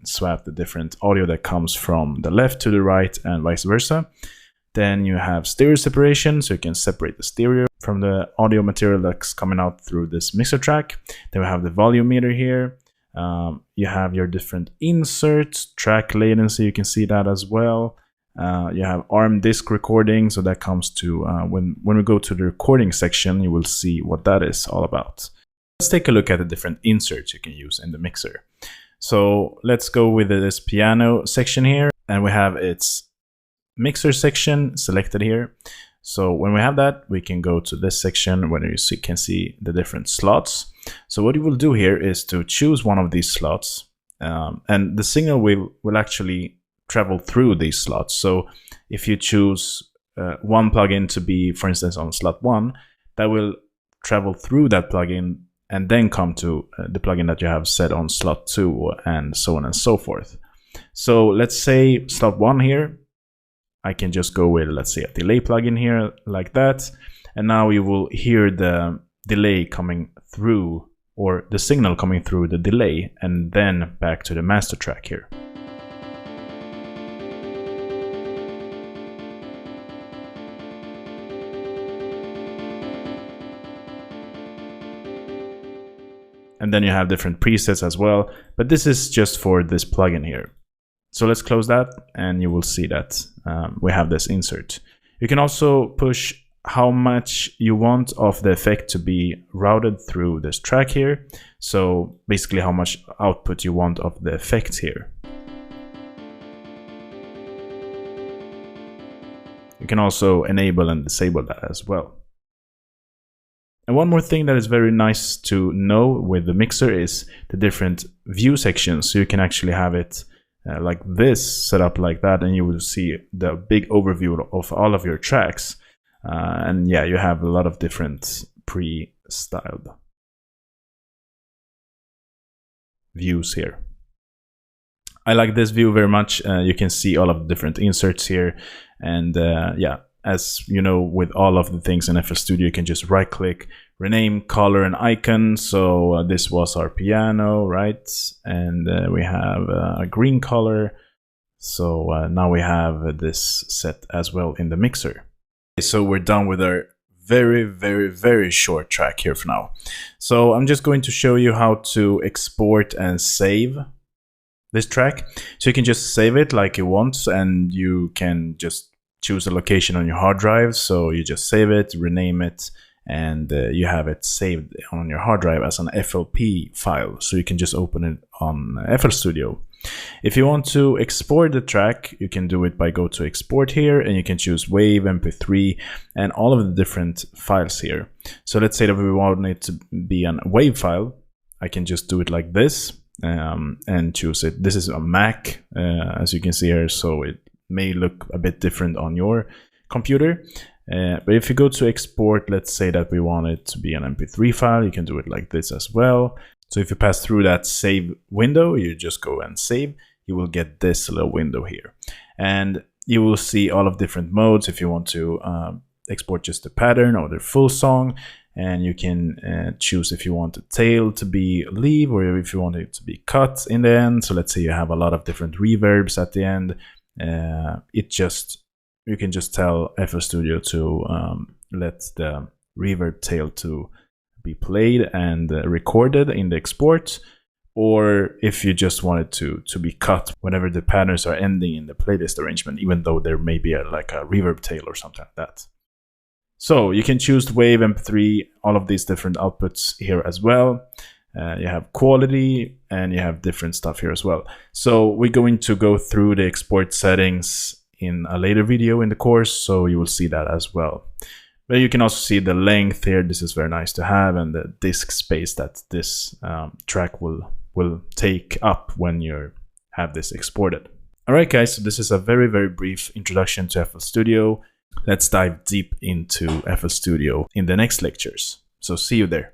swap the different audio that comes from the left to the right and vice versa. Then you have stereo separation, so you can separate the stereo from the audio material that's coming out through this mixer track. Then we have the volume meter here. You have your different inserts, track latency, you can see that as well. You have ARM disk recording, so that comes to when we go to the recording section, you will see what that is all about. Let's take a look at the different inserts you can use in the mixer. So let's go with this piano section here, and we have its mixer section selected here. So when we have that, we can go to this section where you can see the different slots. So what you will do here is to choose one of these slots, and the signal will actually travel through these slots. So if you choose one plugin to be, for instance, on slot 1, that will travel through that plugin and then come to the plugin that you have set on slot 2, and so on and so forth. So let's say slot 1 here, I can just go with, let's say, a delay plugin here like that. And now you will hear the delay coming through, or the signal coming through the delay, and then back to the master track here. And then you have different presets as well, but this is just for this plugin here. So let's close that, and you will see that we have this insert. You can also push how much you want of the effect to be routed through this track here. So basically how much output you want of the effect here. You can also enable and disable that as well. And one more thing that is very nice to know with the mixer is the different view sections. So you can actually have it like this, set up like that, and you will see the big overview of all of your tracks. And yeah, you have a lot of different pre-styled views here. I like this view very much. You can see all of the different inserts here, and yeah, as you know, with all of the things in FL Studio, you can just right click, rename, color, and icon. So this was our piano, right? And we have a green color. So now we have this set as well in the mixer. So we're done with our very short track here for now. So I'm just going to show you how to export and save this track. So you can just save it like you want, and you can just choose a location on your hard drive. So you just save it, rename it, and you have it saved on your hard drive as an FLP file. So you can just open it on FL Studio. If you want to export the track, you can do it by go to export here, and you can choose WAV, MP3, and all of the different files here. So let's say that we want it to be a WAV file. I can just do it like this and choose it. This is a Mac, as you can see here, so it may look a bit different on your computer. But if you go to export, let's say that we want it to be an MP3 file, you can do it like this as well. So if you pass through that save window, you just go and save, you will get this little window here. And you will see all of different modes if you want to export just the pattern or the full song. And you can choose if you want the tail to be leave or if you want it to be cut in the end. So let's say you have a lot of different reverbs at the end. You can just tell FL Studio to let the reverb tail to be played and recorded in the export, or if you just want it to be cut whenever the patterns are ending in the playlist arrangement, even though there may be like a reverb tail or something like that. So you can choose WAV, MP3, all of these different outputs here as well. You have quality and you have different stuff here as well. So we're going to go through the export settings in a later video in the course, so you will see that as well. But you can also see the length here. This is very nice to have, and the disk space that this track will take up when you have this exported. All right, guys, so this is a very brief introduction to FL Studio. Let's dive deep into FL Studio in the next lectures. So see you there.